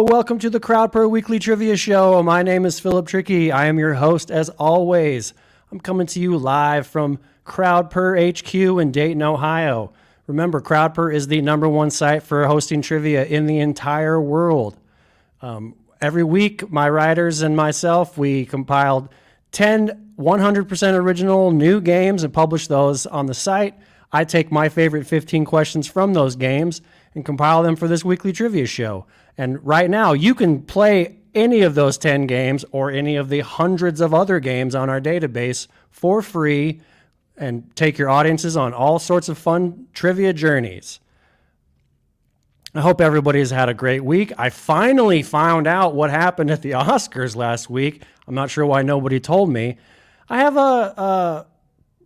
welcome to the Crowdpurr Weekly Trivia Show. My name is Philip Trickey. I am your host as always. I'm coming to you live from Crowdpurr HQ in Dayton, Ohio. Remember, Crowdpurr is the number one site for hosting trivia in the entire world. Every week, my writers and myself, we compiled 10 100% original new games and publish those on the site. I take my favorite 15 questions from those games and compile them for this weekly trivia show. And right now, you can play any of those 10 games or any of the hundreds of other games on our database for free and take your audiences on all sorts of fun trivia journeys. I hope everybody has had a great week. I finally found out what happened at the Oscars last week. I'm not sure why nobody told me. I have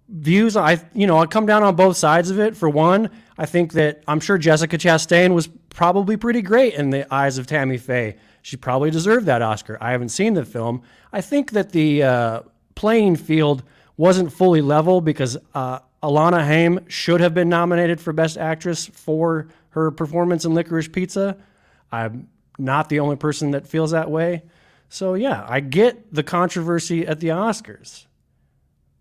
views. I come down on both sides of it. For one, I think that I'm sure Jessica Chastain was probably pretty great in the eyes of Tammy Faye. She probably deserved that Oscar. I haven't seen the film. I think that the playing field wasn't fully level because Alana Haim should have been nominated for Best Actress for her performance in Licorice Pizza. I'm not the only person that feels that way. So yeah, I get the controversy at the Oscars.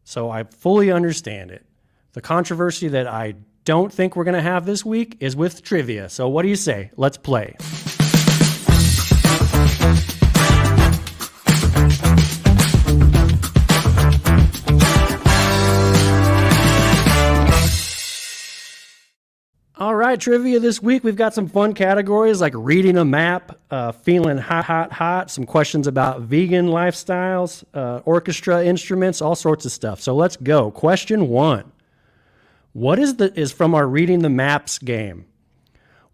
So I fully understand it. The controversy that I don't think we're going to have this week is with trivia. So what do you say? Let's play. All right, trivia this week. We've got some fun categories like reading a map, feeling hot, some questions about vegan lifestyles, orchestra instruments, all sorts of stuff. So let's go. Question 1. What is from our Reading the Maps game?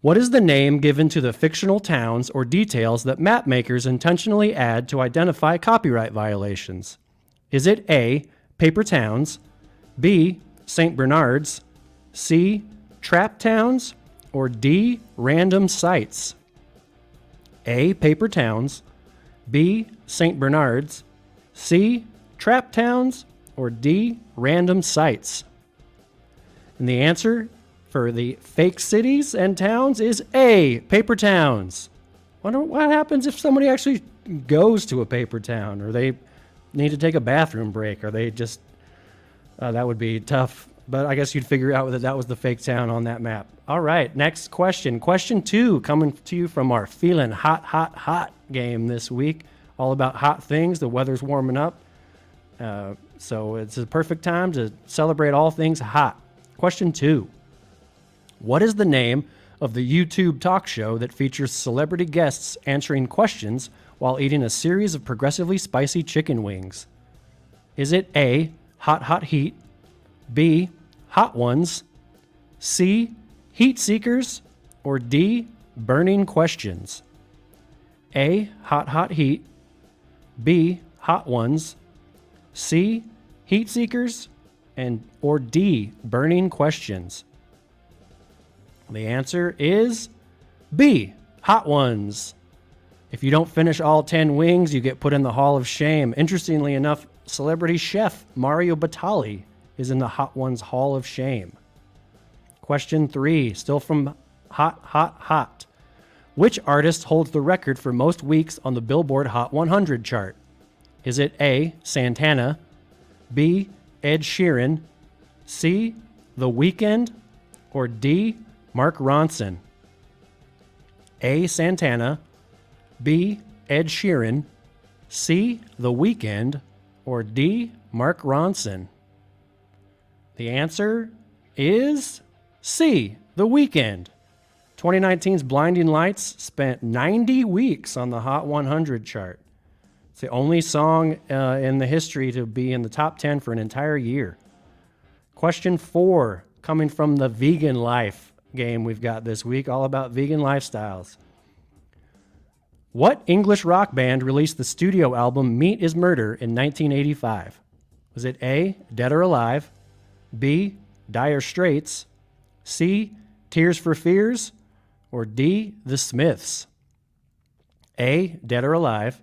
What is the name given to the fictional towns or details that map makers intentionally add to identify copyright violations? Is it A, paper towns, B, St. Bernards, C, trap towns, or D, random sites? A, paper towns, B, St. Bernards, C, trap towns, or D, random sites? And the answer for the fake cities and towns is A, paper towns. Wonder what happens if somebody actually goes to a paper town, or they need to take a bathroom break, or they just, that would be tough. But I guess you'd figure out that that was the fake town on that map. All right, next question. Question 2, coming to you from our Feeling Hot game this week. All about hot things. The weather's warming up. So it's a perfect time to celebrate all things hot. Question 2. What is the name of the YouTube talk show that features celebrity guests answering questions while eating a series of progressively spicy chicken wings? Is it A, Hot Heat, B, Hot Ones, C, Heat Seekers, or D, Burning Questions? A, Hot Heat, B, Hot Ones, C, Heat Seekers, or D, Burning Questions? The answer is B, Hot Ones. If you don't finish all 10 wings, you get put in the Hall of Shame. Interestingly enough, celebrity chef Mario Batali is in the Hot Ones Hall of Shame. Question 3, still from Hot. Which artist holds the record for most weeks on the Billboard Hot 100 chart? Is it A, Santana, B, Ed Sheeran, C, The Weeknd, or D, Mark Ronson? A, Santana, B, Ed Sheeran, C, The Weeknd, or D, Mark Ronson? The answer is C, The Weeknd. 2019's Blinding Lights spent 90 weeks on the Hot 100 chart. It's the only song in the history to be in the top 10 for an entire year. Question 4, coming from the Vegan Life game we've got this week, all about vegan lifestyles. What English rock band released the studio album Meat is Murder in 1985? Was it A, Dead or Alive, B, Dire Straits, C, Tears for Fears, or D, The Smiths? A, Dead or Alive,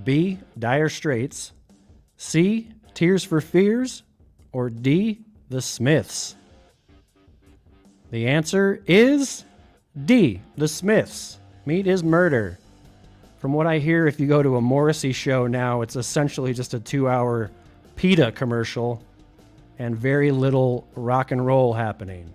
B, Dire Straits, C, Tears for Fears, or D, The Smiths? The answer is D, The Smiths. Meat is Murder. From what I hear, if you go to a Morrissey show now, it's essentially just a 2-hour PETA commercial and very little rock and roll happening.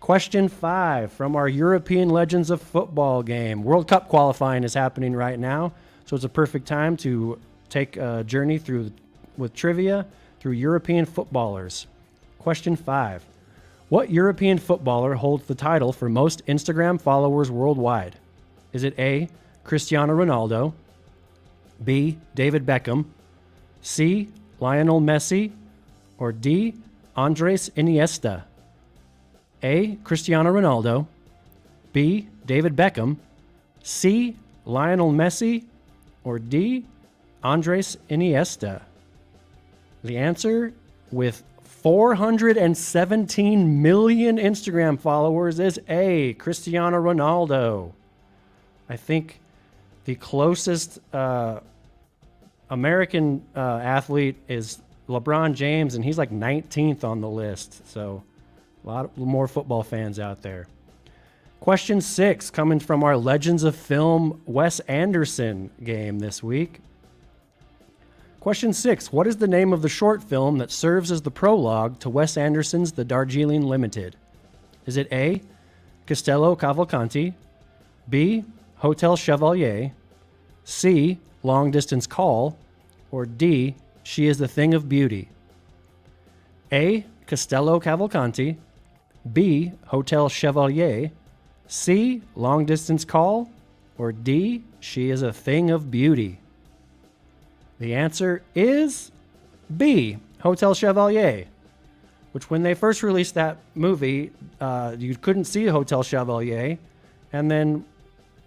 Question 5 from our European Legends of Football game. World Cup qualifying is happening right now, so it's a perfect time to take a journey with trivia through European footballers. Question 5. What European footballer holds the title for most Instagram followers worldwide? Is it A, Cristiano Ronaldo, B, David Beckham, C, Lionel Messi, or D, Andres Iniesta? A, Cristiano Ronaldo, B, David Beckham, C, Lionel Messi, or D, Andres Iniesta? The answer, with 417 million Instagram followers, is A, Cristiano Ronaldo. I think the closest American athlete is LeBron James, and he's like 19th on the list. So a lot more football fans out there. Question 6, coming from our Legends of Film Wes Anderson game this week. Question 6, what is the name of the short film that serves as the prologue to Wes Anderson's The Darjeeling Limited? Is it A, Castello Cavalcanti, B, Hotel Chevalier, C, Long Distance Call, or D, She is the Thing of Beauty? A, Castello Cavalcanti, B, Hotel Chevalier, C, Long Distance Call, or D, She is a Thing of Beauty? The answer is B, Hotel Chevalier, which when they first released that movie, you couldn't see Hotel Chevalier, and then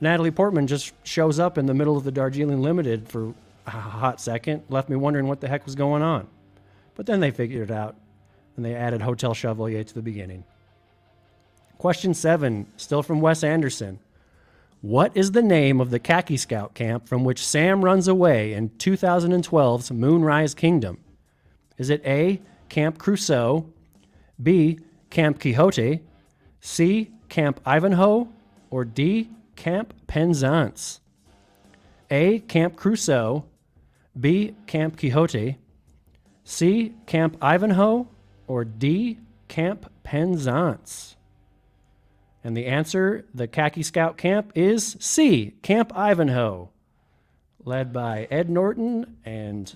Natalie Portman just shows up in the middle of the Darjeeling Limited for a hot second, left me wondering what the heck was going on. But then they figured it out, and they added Hotel Chevalier to the beginning. Question 7, still from Wes Anderson. What is the name of the Khaki Scout camp from which Sam runs away in 2012's Moonrise Kingdom? Is it A, Camp Crusoe, B, Camp Quixote, C, Camp Ivanhoe, or D, Camp Penzance? A, Camp Crusoe, B, Camp Quixote, C, Camp Ivanhoe, or D, Camp Penzance? And the answer, the Khaki Scout camp, is C, Camp Ivanhoe, led by Ed Norton and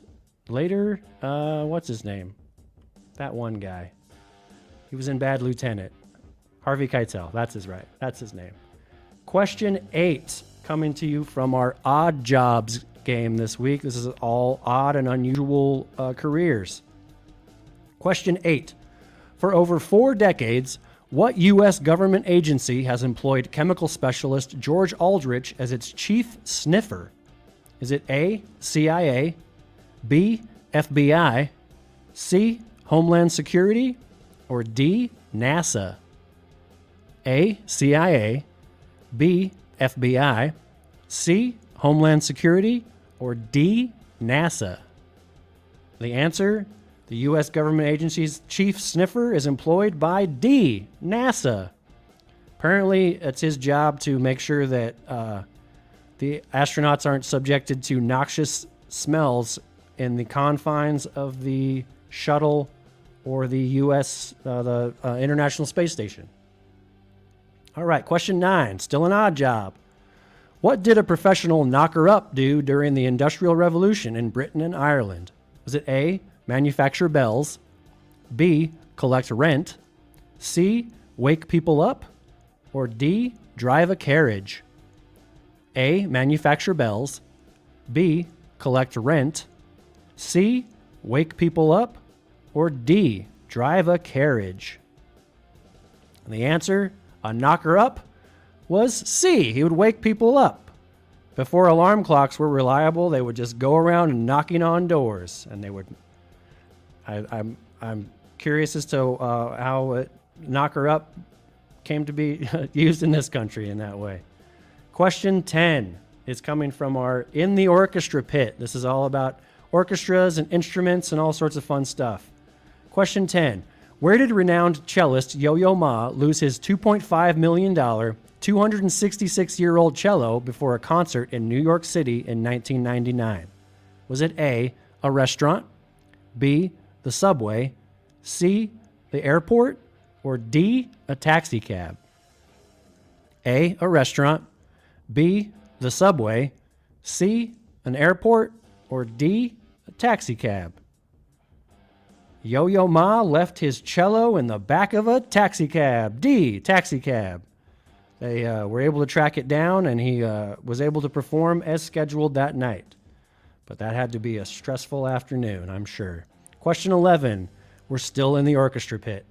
later, what's his name? That one guy. He was in Bad Lieutenant. Harvey Keitel, that's his name. Question 8, coming to you from our Odd Jobs game this week. This is all odd and unusual careers. Question 8. For over 4 decades, what U.S. government agency has employed chemical specialist George Aldrich as its chief sniffer? Is it A, CIA, B, FBI, C, Homeland Security, or D, NASA? A, CIA, B, FBI, C, Homeland Security, or D, NASA? The answer, the U.S. government agency's chief sniffer is employed by D, NASA. Apparently, it's his job to make sure that the astronauts aren't subjected to noxious smells in the confines of the shuttle or the U.S. International Space Station. All right, question 9, still an odd job. What did a professional knocker-up do during the Industrial Revolution in Britain and Ireland? Was it A, manufacture bells, B, collect rent, C, wake people up, or D, drive a carriage? A, manufacture bells, B, collect rent, C, wake people up, or D, drive a carriage? And the answer, a knocker-up, was C. He would wake people up. Before alarm clocks were reliable, they would just go around and knocking on doors, and they would. I'm curious as to how knocker-up came to be used in this country in that way. Question 10 is coming from our In the Orchestra Pit. This is all about orchestras and instruments and all sorts of fun stuff. Question 10. Where did renowned cellist Yo-Yo Ma lose his $2.5 million, 266-year-old cello before a concert in New York City in 1999? Was it A, a restaurant, B, the subway, C, the airport, or D, a taxi cab? A, a restaurant, B, the subway, C, an airport, or D, a taxi cab? Yo-Yo Ma left his cello in the back of a taxi cab. D, taxi cab. They were able to track it down, and he was able to perform as scheduled that night. But that had to be a stressful afternoon, I'm sure. Question 11. We're still in the orchestra pit.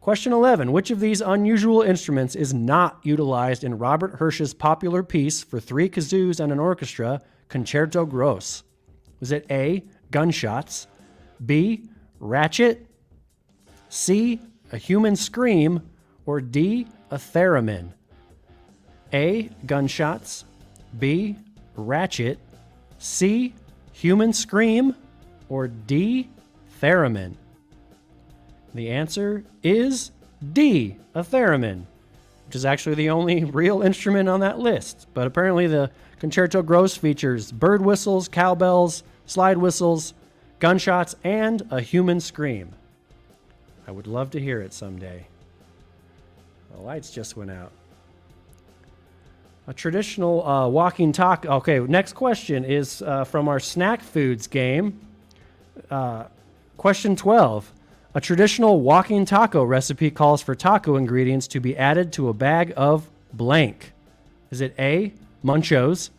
Question 11. Which of these unusual instruments is not utilized in Robert Hirsch's popular piece for 3 kazoos and an orchestra, Concerto Gross? Was it A, gunshots, B, ratchet, C, a human scream, or D, a theremin? A, gunshots, B, ratchet, C, human scream, or D, theremin? The answer is D, a theremin, which is actually the only real instrument on that list. But apparently the Concerto Gross features bird whistles, cowbells, slide whistles, gunshots, and a human scream. I would love to hear it someday. The lights just went out. A traditional walking taco. Okay, next question is from our snack foods game. Question 12. A traditional walking taco recipe calls for taco ingredients to be added to a bag of blank. Is it A, Munchos,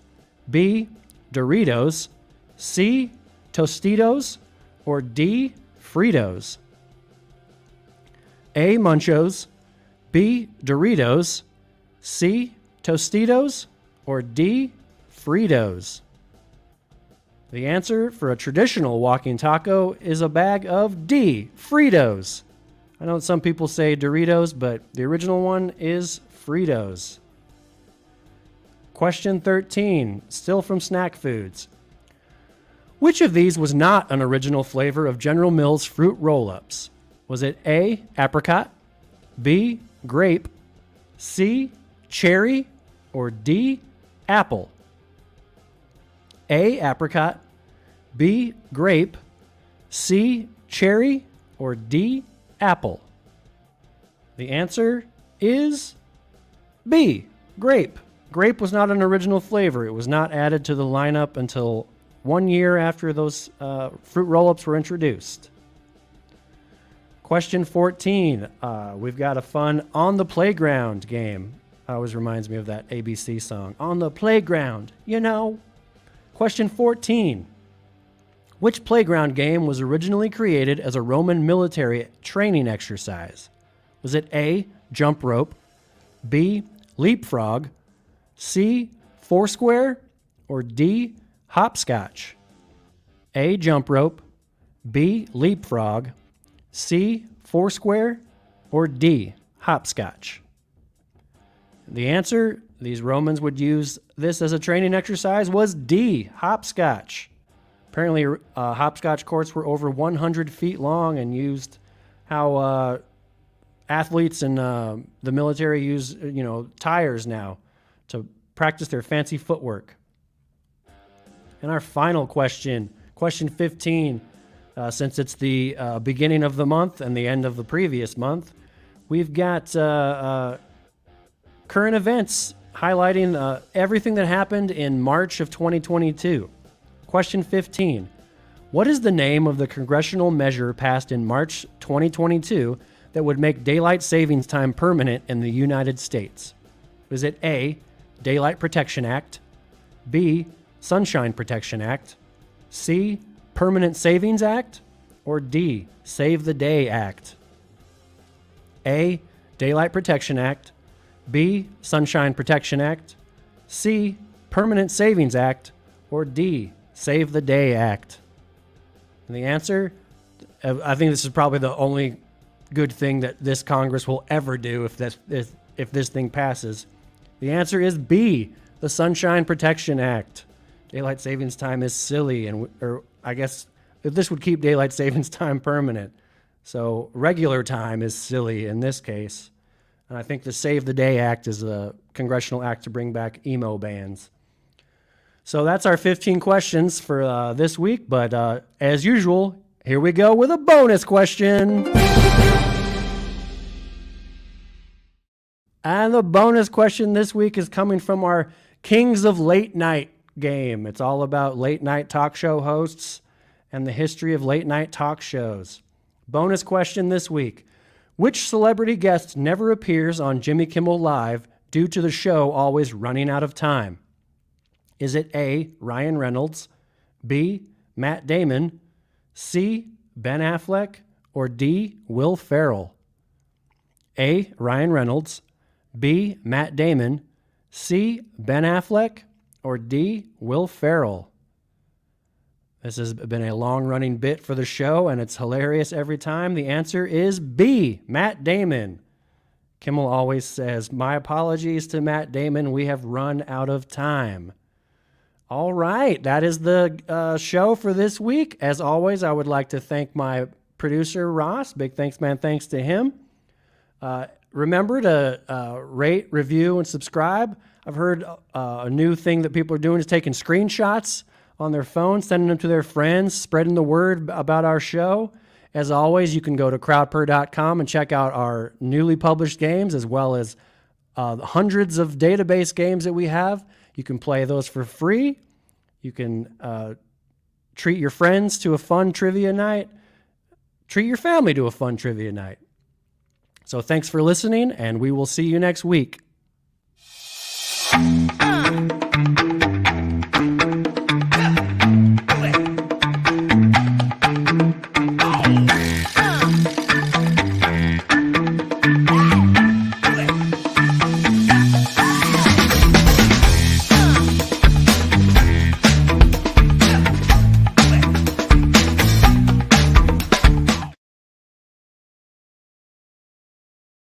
B, Doritos, C, Tostitos, or D, Fritos? A, Munchos, B, Doritos, C, Tostitos, or D, Fritos? The answer for a traditional walking taco is a bag of D, Fritos. I know some people say Doritos, but the original one is Fritos. Question 13, still from Snack Foods. Which of these was not an original flavor of General Mills fruit roll-ups? Was it A, apricot, B, grape, C, cherry, or D, apple? A, apricot, B, grape, C, cherry, or D, apple? The answer is B, grape. Grape was not an original flavor. It was not added to the lineup until 1 year after those fruit roll-ups were introduced. Question 14. We've got a fun On the Playground game. Always reminds me of that ABC song. On the playground, you know. Question 14. Which playground game was originally created as a Roman military training exercise? Was it A, jump rope, B, leapfrog, C, foursquare, or D, hopscotch? A, jump rope, B, leapfrog, C, foursquare, or D, hopscotch? The answer, these Romans would use this as a training exercise, was D, hopscotch. Apparently, hopscotch courts were over 100 feet long and used how athletes and the military use, tires now to practice their fancy footwork. And our final question, question 15, since it's the beginning of the month and the end of the previous month, we've got current events highlighting everything that happened in March of 2022. Question 15. What is the name of the congressional measure passed in March 2022 that would make daylight savings time permanent in the United States? Was it A, Daylight Protection Act, B, Sunshine Protection Act, C, Permanent Savings Act, or D, Save the Day Act? A, Daylight Protection Act, B, Sunshine Protection Act, C, Permanent Savings Act, or D, Save the Day Act? And the answer, I think this is probably the only good thing that this Congress will ever do if this thing passes. The answer is B, the Sunshine Protection Act. Daylight savings time is silly, or I guess if this would keep daylight savings time permanent, So regular time is silly in this case. And I think the Save the Day Act is a congressional act to bring back emo bands. So that's our 15 questions for this week. But as usual, here we go with a bonus question. And the bonus question this week is coming from our Kings of Late Night game. It's all about late night talk show hosts and the history of late night talk shows. Bonus question this week. Which celebrity guest never appears on Jimmy Kimmel Live due to the show always running out of time? Is it A, Ryan Reynolds, B, Matt Damon, C, Ben Affleck, or D, Will Ferrell? A, Ryan Reynolds, B, Matt Damon, C, Ben Affleck, or D, Will Ferrell? This has been a long-running bit for the show, and it's hilarious every time. The answer is B, Matt Damon. Kimmel always says, "My apologies to Matt Damon. We have run out of time." All right, that is the show for this week. As always, I would like to thank my producer, Ross. Big thanks, man. Thanks to him. Remember to rate, review, and subscribe. I've heard a new thing that people are doing is taking screenshots on their phone, sending them to their friends, spreading the word about our show. As always, you can go to crowdpurr.com and check out our newly published games as well as hundreds of database games that we have. You can play those for free. You can treat your friends to a fun trivia night. Treat your family to a fun trivia night. So thanks for listening, and we will see you next week.